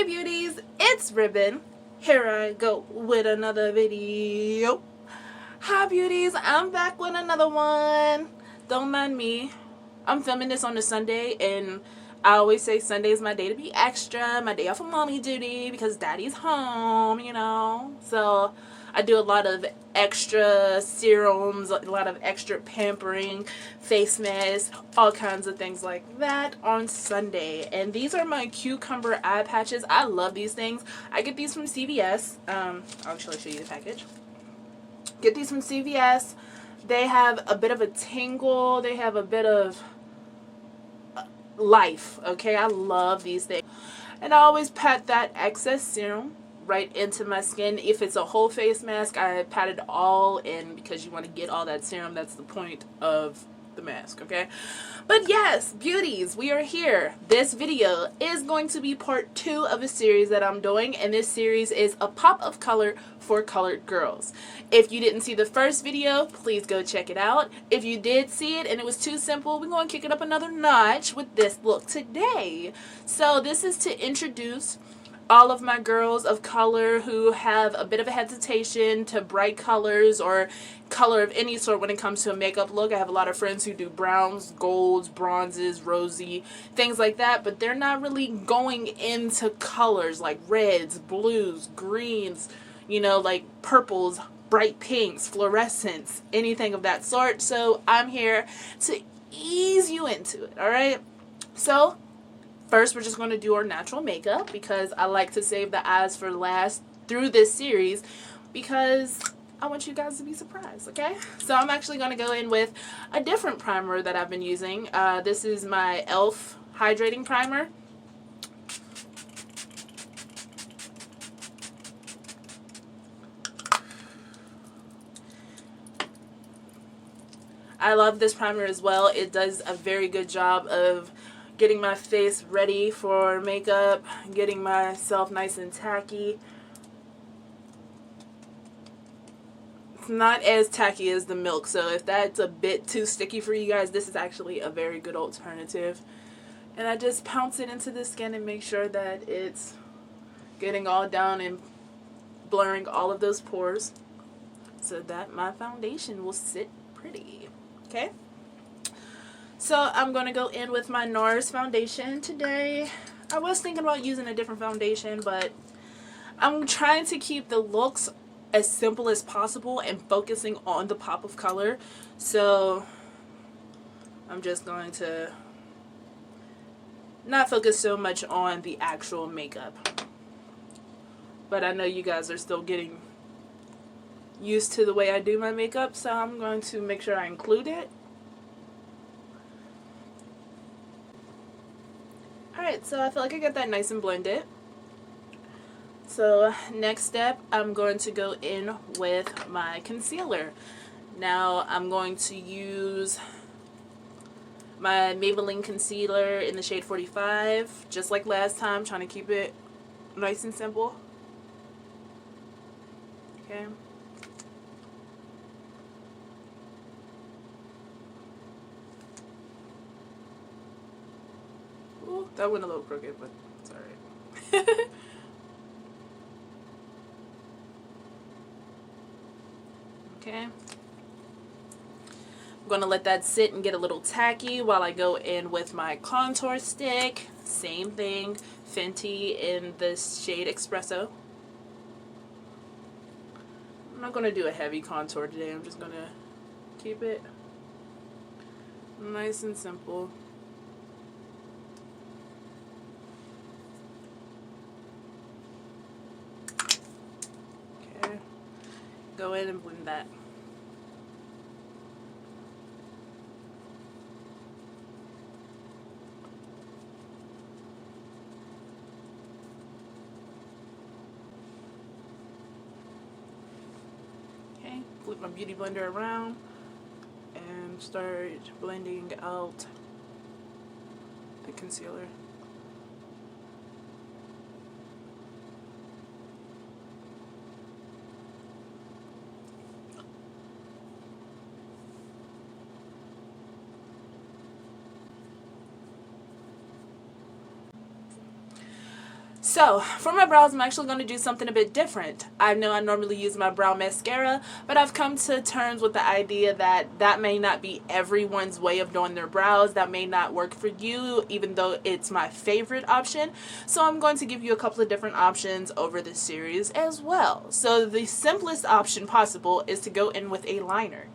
beauties, it's Ribbon. Here I go with another video. Hi beauties, I'm back with another one. Don't mind me. I'm filming this on a Sunday, and I always say Sunday is my day to be extra, my day off of mommy duty because daddy's home, you know. So I do a lot of extra serums, a lot of extra pampering, face masks, all kinds of things like that on Sunday. And these are my cucumber eye patches. I love these things. I get these from CVS. I'll actually show you the package. Get these from CVS. They have a bit of a tingle. They have a bit of life. Okay, I love these things. And I always pat that excess serum right into my skin. If it's a whole face mask, I pat it all in because you want to get all that serum. That's the point of the mask, okay? But yes, beauties, we are here. This video is going to be part 2 of a series that I'm doing, and this series is a pop of color for colored girls. If you didn't see the first video, please go check it out. If you did see it and it was too simple, we're going to kick it up another notch with this look today. So this is to introduce all of my girls of color who have a bit of a hesitation to bright colors or color of any sort when it comes to a makeup look. I have a lot of friends who do browns, golds, bronzes, rosy, things like that, but they're not really going into colors like reds, blues, greens, you know, like purples, bright pinks, fluorescents, anything of that sort. So I'm here to ease you into it, alright? So first, we're just going to do our natural makeup because I like to save the eyes for last through this series because I want you guys to be surprised, okay? So I'm actually going to go in with a different primer that I've been using. This is my e.l.f. Hydrating Primer. I love this primer as well. It does a very good job of getting my face ready for makeup, getting myself nice and tacky. It's not as tacky as the milk, so if that's a bit too sticky for you guys, this is actually a very good alternative. And I just pounce it into the skin and make sure that it's getting all down and blurring all of those pores so that my foundation will sit pretty. Okay? So I'm going to go in with my NARS foundation today. I was thinking about using a different foundation, but I'm trying to keep the looks as simple as possible and focusing on the pop of color. So I'm just going to not focus so much on the actual makeup. But I know you guys are still getting used to the way I do my makeup, so I'm going to make sure I include it. Alright, so I feel like I got that nice and blended. So next step, I'm going to go in with my concealer. Now I'm going to use my Maybelline concealer in the shade 45, just like last time, trying to keep it nice and simple. Okay. That went a little crooked, but it's alright. Okay. I'm going to let that sit and get a little tacky while I go in with my contour stick. Same thing, Fenty in the shade Espresso. I'm not going to do a heavy contour today. I'm just going to keep it nice and simple. Go in and blend that. Okay, flip my beauty blender around and start blending out the concealer. So, for my brows, I'm actually going to do something a bit different. I know I normally use my brow mascara, but I've come to terms with the idea that that may not be everyone's way of doing their brows. That may not work for you, even though it's my favorite option. So I'm going to give you a couple of different options over this series as well. So the simplest option possible is to go in with a liner.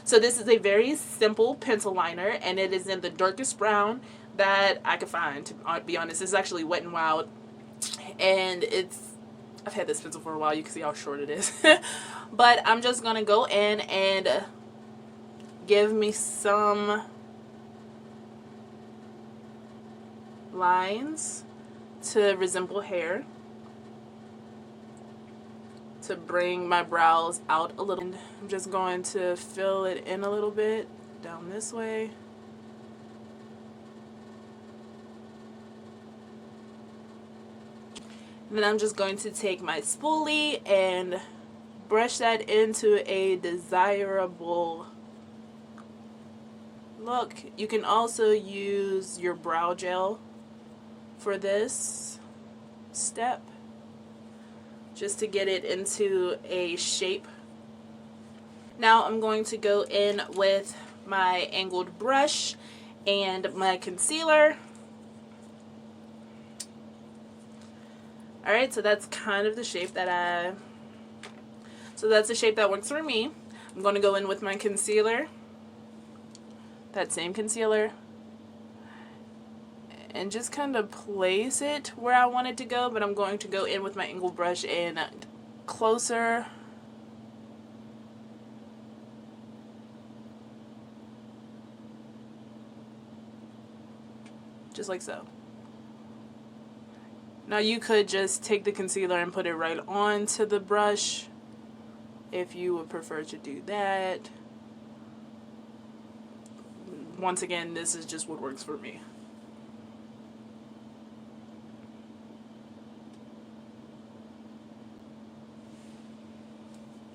So this is a very simple pencil liner, and it is in the darkest brown that I could find, to be honest. It's actually Wet n Wild. And I've had this pencil for a while. You can see how short it is. But I'm just going to go in and give me some lines to resemble hair, to bring my brows out a little. I'm just going to fill it in a little bit down this way. Then I'm just going to take my spoolie and brush that into a desirable look. You can also use your brow gel for this step, just to get it into a shape. Now I'm going to go in with my angled brush and my concealer. Alright, so that's kind of the shape that that's the shape that works for me. I'm going to go in with my concealer, that same concealer, and just kind of place it where I want it to go, but I'm going to go in with my angled brush and closer. Just like so. Now you could just take the concealer and put it right onto the brush if you would prefer to do that. Once again, this is just what works for me.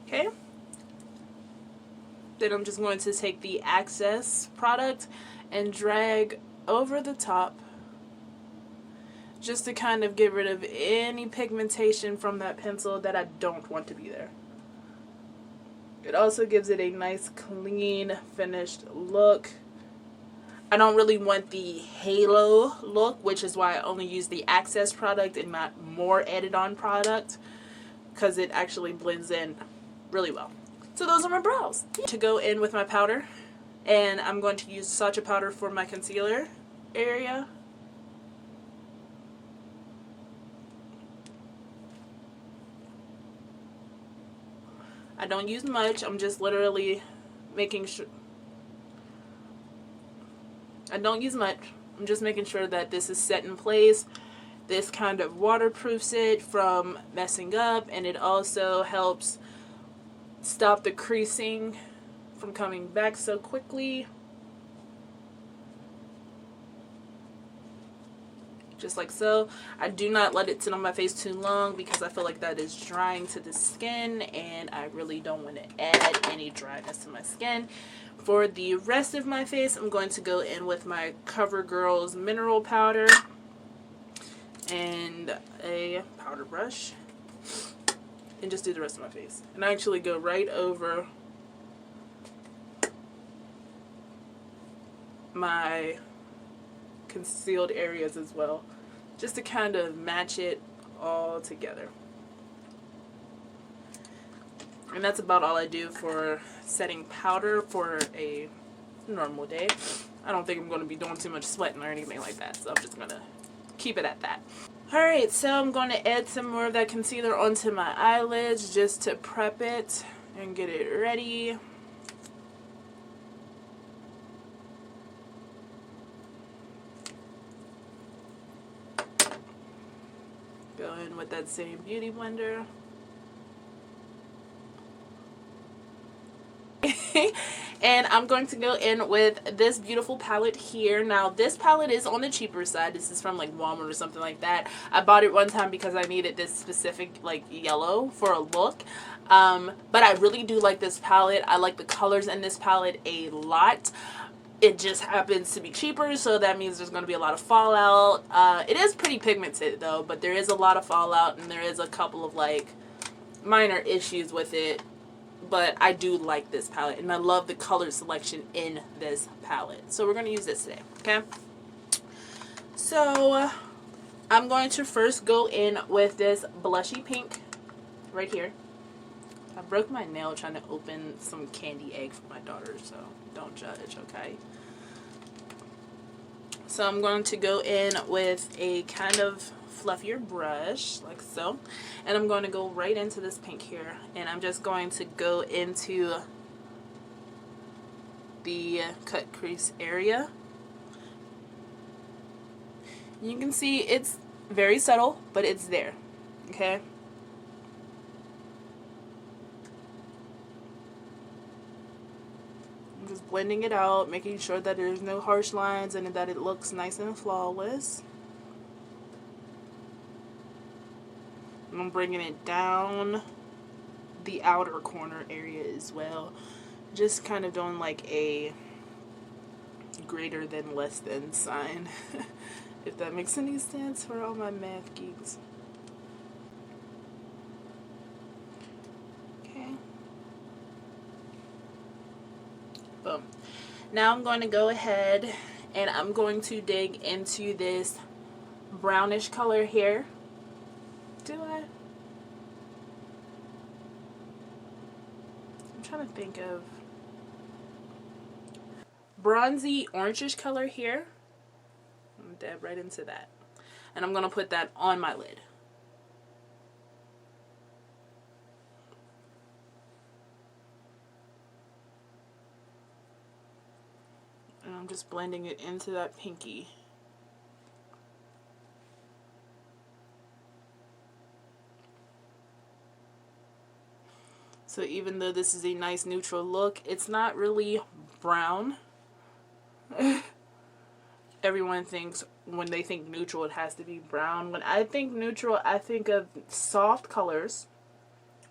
Okay. Then I'm just going to take the Access product and drag over the top, just to kind of get rid of any pigmentation from that pencil that I don't want to be there. It also gives it a nice, clean, finished look. I don't really want the halo look, which is why I only use the Access product and not more added on product, because it actually blends in really well. So those are my brows. To go in with my powder, and I'm going to use Sacha powder for my concealer area. I don't use much. I'm just literally making sure. I don't use much. I'm just making sure that this is set in place. This kind of waterproofs it from messing up, and it also helps stop the creasing from coming back so quickly. Just like so. I do not let it sit on my face too long because I feel like that is drying to the skin, and I really don't want to add any dryness to my skin. For the rest of my face, I'm going to go in with my CoverGirl's mineral powder and a powder brush and just do the rest of my face. And I actually go right over my concealed areas as well, just to kind of match it all together. And that's about all I do for setting powder for a normal day. I don't think I'm going to be doing too much sweating or anything like that, so I'm just going to keep it at that. Alright, so I'm going to add some more of that concealer onto my eyelids just to prep it and get it ready. Go in with that same beauty blender. And I'm going to go in with this beautiful palette here. Now this palette is on the cheaper side. This is from like Walmart or something like that. I bought it one time because I needed this specific like yellow for a look. But I really do like this palette. I like the colors in this palette a lot. It just happens to be cheaper, so that means there's going to be a lot of fallout. It is pretty pigmented though, but there is a lot of fallout, and there is a couple of like minor issues with it. But I do like this palette, and I love the color selection in this palette. So we're going to use this today, okay? So I'm going to first go in with this blushy pink right here. I broke my nail trying to open some candy egg for my daughter, so don't judge, okay? So I'm going to go in with a kind of fluffier brush, like so. And I'm going to go right into this pink here. And I'm just going to go into the cut crease area. You can see it's very subtle, but it's there, okay? I'm just blending it out, making sure that there's no harsh lines and that it looks nice and flawless. I'm bringing it down the outer corner area as well. Just kind of doing like a greater than less than sign. If that makes any sense for all my math geeks. Okay. Boom. Now I'm going to go ahead and I'm going to dig into this brownish color here. Do I? I'm trying to think of bronzy orangish color here. I'm gonna dab right into that. And I'm gonna put that on my lid. And I'm just blending it into that pinky. So even though this is a nice neutral look, it's not really brown. Everyone thinks when they think neutral it has to be brown. When I think neutral, I think of soft colors,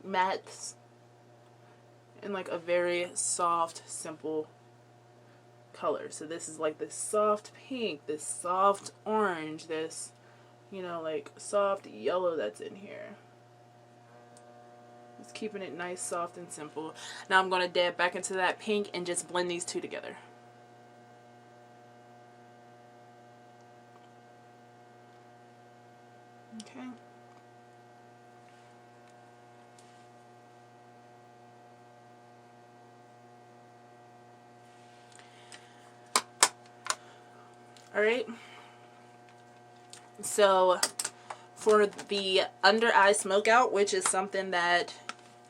mattes, and like a very soft, simple color. So this is like this soft pink, this soft orange, this, you know, like soft yellow that's in here. Just keeping it nice, soft, and simple. Now I'm going to dab back into that pink and just blend these two together. Okay. Alright. So for the under eye smoke out, which is something that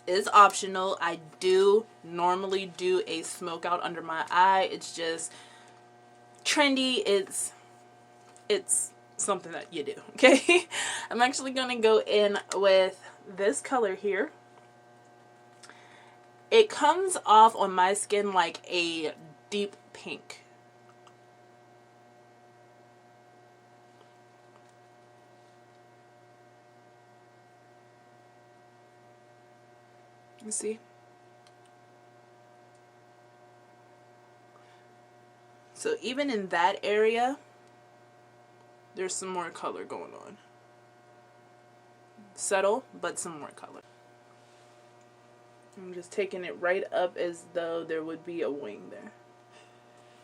is optional, I do normally do a smoke out under my eye. It's just trendy. It's something that you do, okay? I'm actually going to go in with this color here. It comes off on my skin like a deep pink. You see? So even in that area, there's some more color going on. Subtle, but some more color. I'm just taking it right up as though there would be a wing there.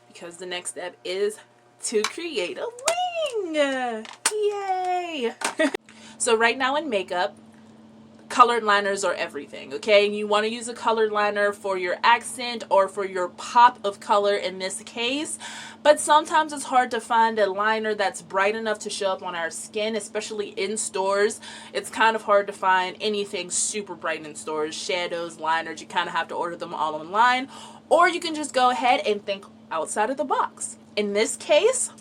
Because the next step is to create a wing! Yay! So right now in makeup, colored liners are everything, okay? And you want to use a colored liner for your accent or for your pop of color in this case. But sometimes it's hard to find a liner that's bright enough to show up on our skin, especially in stores. It's kind of hard to find anything super bright in stores. Shadows, liners, you kind of have to order them all online. Or you can just go ahead and think outside of the box. In this case,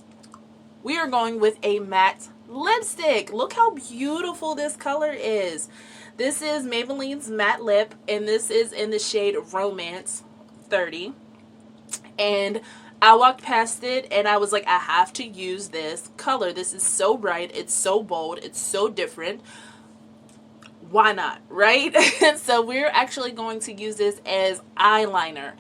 we are going with a matte lipstick. Look how beautiful this color is. This is Maybelline's Matte Lip, and this is in the shade Romance 30. And I walked past it, and I was like, I have to use this color. This is so bright. It's so bold. It's so different. Why not, right? So we're actually going to use this as eyeliner.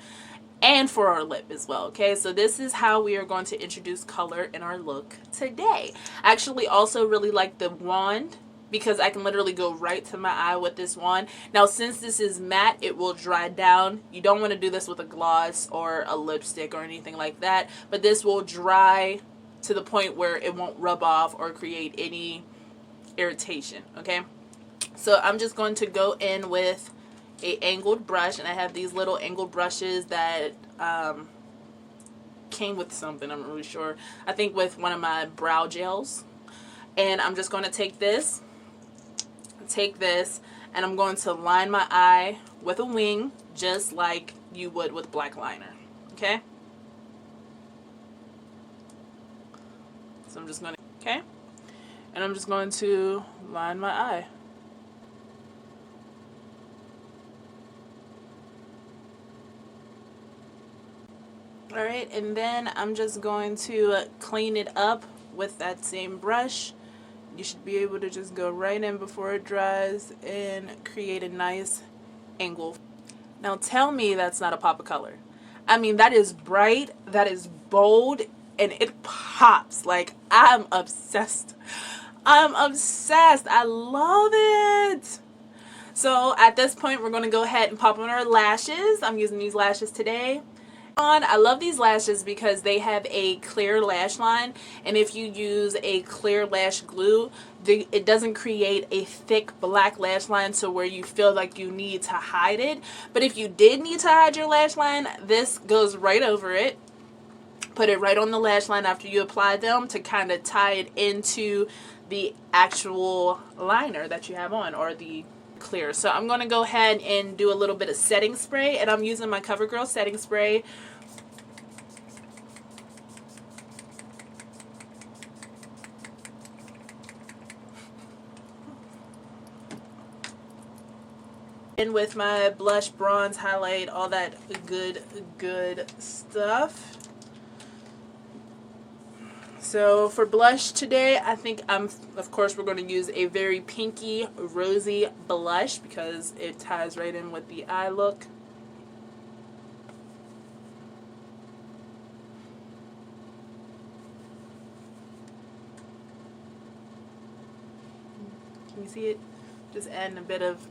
and for our lip as well. Okay, so this is how we are going to introduce color in our look today. I actually also really like the wand because I can literally go right to my eye with this wand. Now, since this is matte, it will dry down. You don't want to do this with a gloss or a lipstick or anything like that, but this will dry to the point where it won't rub off or create any irritation. Okay, so I'm just going to go in with a angled brush, and I have these little angled brushes that came with something, I'm not really sure. I think with one of my brow gels. And I'm just going to take this, and I'm going to line my eye with a wing just like you would with black liner. Okay, so I'm just going to, okay, and I'm just going to line my eye. Alright, and then I'm just going to clean it up with that same brush. You should be able to just go right in before it dries and create a nice angle. Now tell me that's not a pop of color. I mean, that is bright, that is bold, and it pops. Like, I'm obsessed. I'm obsessed. I love it. So at this point, we're going to go ahead and pop on our lashes. I'm using these lashes today. I love these lashes because they have a clear lash line, and if you use a clear lash glue, it doesn't create a thick black lash line so where you feel like you need to hide it. But if you did need to hide your lash line, this goes right over it. Put it right on the lash line after you apply them to kind of tie it into the actual liner that you have on, or the clear. So I'm going to go ahead and do a little bit of setting spray, and I'm using my CoverGirl setting spray. And with my blush, bronze, highlight, all that good stuff. So for blush today, I think of course we're going to use a very pinky, rosy blush because it ties right in with the eye look. Can you see it? Just adding a bit of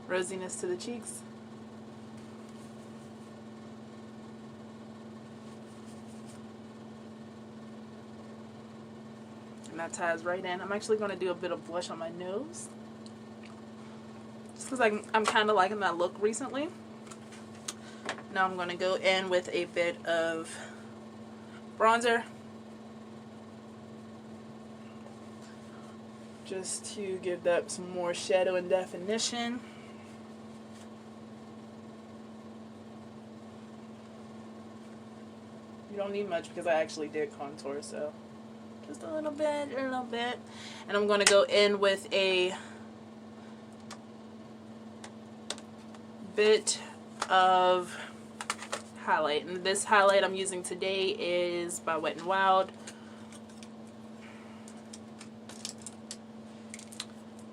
rosiness to the cheeks. And that ties right in. I'm actually going to do a bit of blush on my nose, just because I'm kind of liking that look recently. Now I'm going to go in with a bit of bronzer, just to give that some more shadow and definition. You don't need much because I actually did contour, so just a little bit. And I'm going to go in with a bit of highlight. And this highlight I'm using today is by Wet n Wild.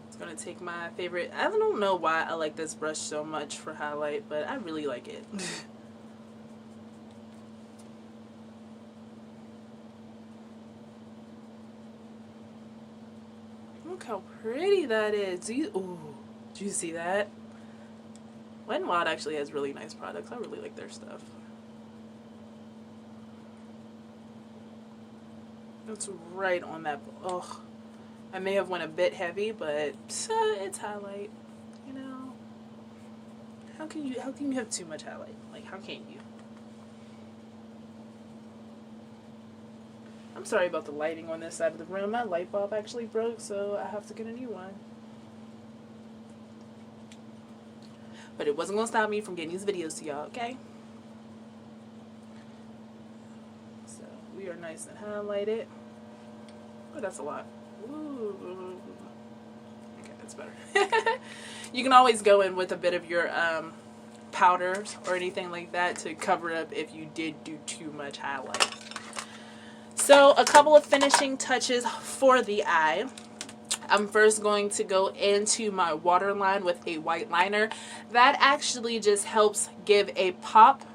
It's going to take my favorite, I don't know why I like this brush so much for highlight, but I really like it. Look how pretty that is. Ooh, do you see that? Wet n Wild actually has really nice products. I really like their stuff. It's right on that. Oh, I may have went a bit heavy, but it's highlight. You know, how can you have too much highlight? Like, how can you? I'm sorry about the lighting on this side of the room. My light bulb actually broke, so I have to get a new one. But it wasn't going to stop me from getting these videos to y'all, okay? So we are nice and highlighted. Oh, that's a lot. Ooh. Okay, that's better. You can always go in with a bit of your powders or anything like that to cover up if you did do too much highlight. So a couple of finishing touches for the eye. I'm first going to go into my waterline with a white liner. That actually just helps give a pop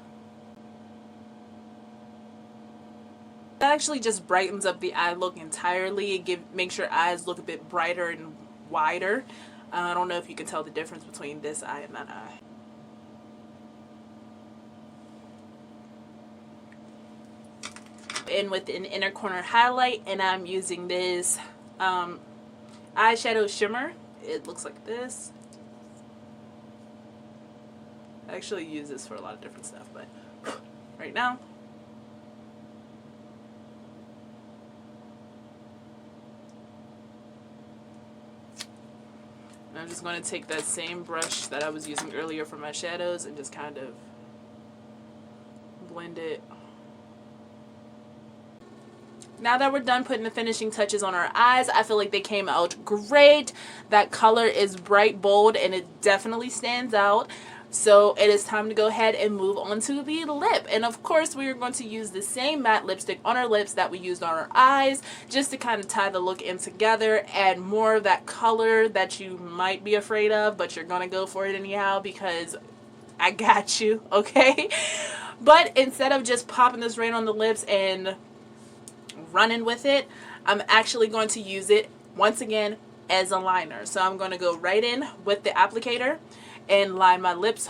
That actually just brightens up the eye look entirely. It makes your eyes look a bit brighter and wider. I don't know if you can tell the difference between this eye and that eye. In with an inner corner highlight, and I'm using this eyeshadow shimmer. It looks like this. I actually use this for a lot of different stuff, but right now, I'm just going to take that same brush that I was using earlier for my shadows and just kind of blend it. Now that we're done putting the finishing touches on our eyes, I feel like they came out great. That color is bright, bold, and it definitely stands out. So it is time to go ahead and move on to the lip. And of course, we are going to use the same matte lipstick on our lips that we used on our eyes, just to kind of tie the look in together, add more of that color that you might be afraid of, but you're going to go for it anyhow because I got you, okay? But instead of just popping this right on the lips and running with it, I'm actually going to use it once again as a liner. So I'm going to go right in with the applicator and line my lips.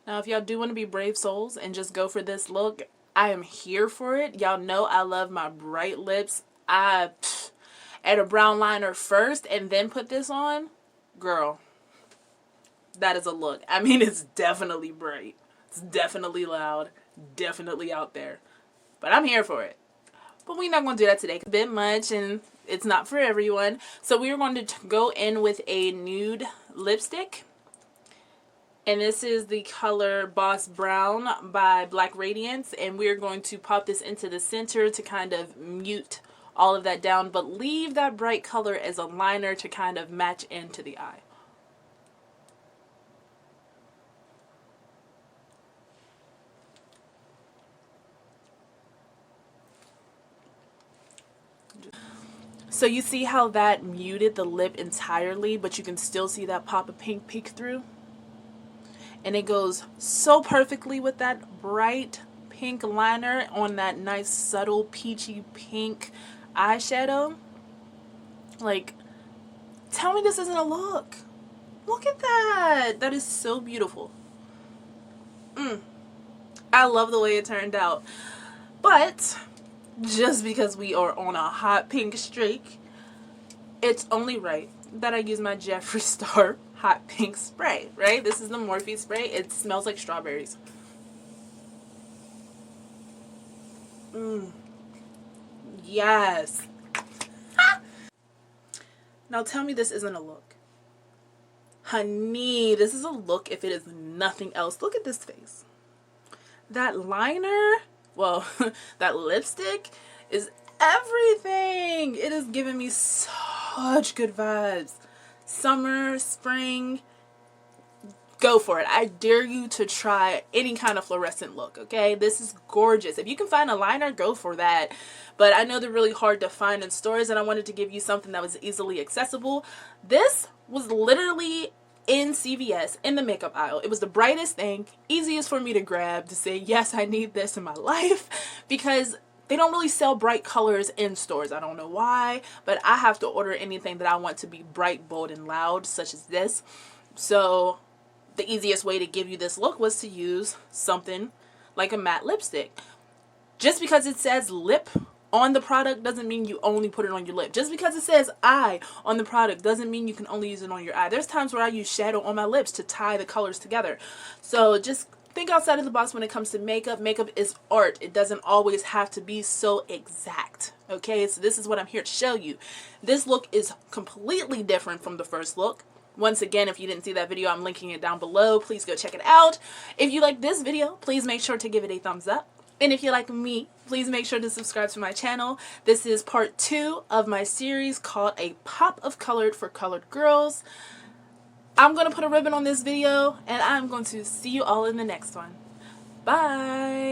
Now if y'all do want to be brave souls and just go for this look, I am here for it. Y'all know I love my bright lips. I add a brown liner first and then put this on. Girl, that is a look. I mean, it's definitely bright. It's definitely loud. Definitely out there. But I'm here for it. But we're not going to do that today. It's a bit much and it's not for everyone. So we are going to go in with a nude lipstick. And this is the color Boss Brown by Black Radiance. And we're going to pop this into the center to kind of mute all of that down. But leave that bright color as a liner to kind of match into the eye. So you see how that muted the lip entirely, but you can still see that pop of pink peek through? And it goes so perfectly with that bright pink liner on that nice subtle peachy pink eyeshadow. Like, tell me this isn't a look. Look at that. That is so beautiful. I love the way it turned out. But just because we are on a hot pink streak, it's only right that I use my Jeffree Star hot pink spray, right? This is the Morphe spray. It smells like strawberries. Yes. Now tell me this isn't a look. Honey, this is a look if it is nothing else. Look at this face. That liner, well, that lipstick is everything. It is giving me such good vibes. Summer, spring, go for it. I dare you to try any kind of fluorescent look, okay? This is gorgeous. If you can find a liner, go for that. But I know they're really hard to find in stores, and I wanted to give you something that was easily accessible. This was literally in CVS in the makeup aisle. It was the brightest thing, easiest for me to grab to say, yes, I need this in my life, because they don't really sell bright colors in stores. I don't know why, but I have to order anything that I want to be bright, bold, and loud, such as this. So the easiest way to give you this look was to use something like a matte lipstick. Just because it says lip on the product doesn't mean you only put it on your lip. Just because it says eye on the product doesn't mean you can only use it on your eye. There's times where I use shadow on my lips to tie the colors together. So just think outside of the box when it comes to makeup. Makeup is art. It doesn't always have to be so exact. Okay, so this is what I'm here to show you. This look is completely different from the first look. Once again, if you didn't see that video, I'm linking it down below. Please go check it out. If you like this video, please make sure to give it a thumbs up. And if you like me, please make sure to subscribe to my channel. This is part 2 of my series called A Pop of Colored for Colored Girls. I'm going to put a ribbon on this video, and I'm going to see you all in the next one. Bye!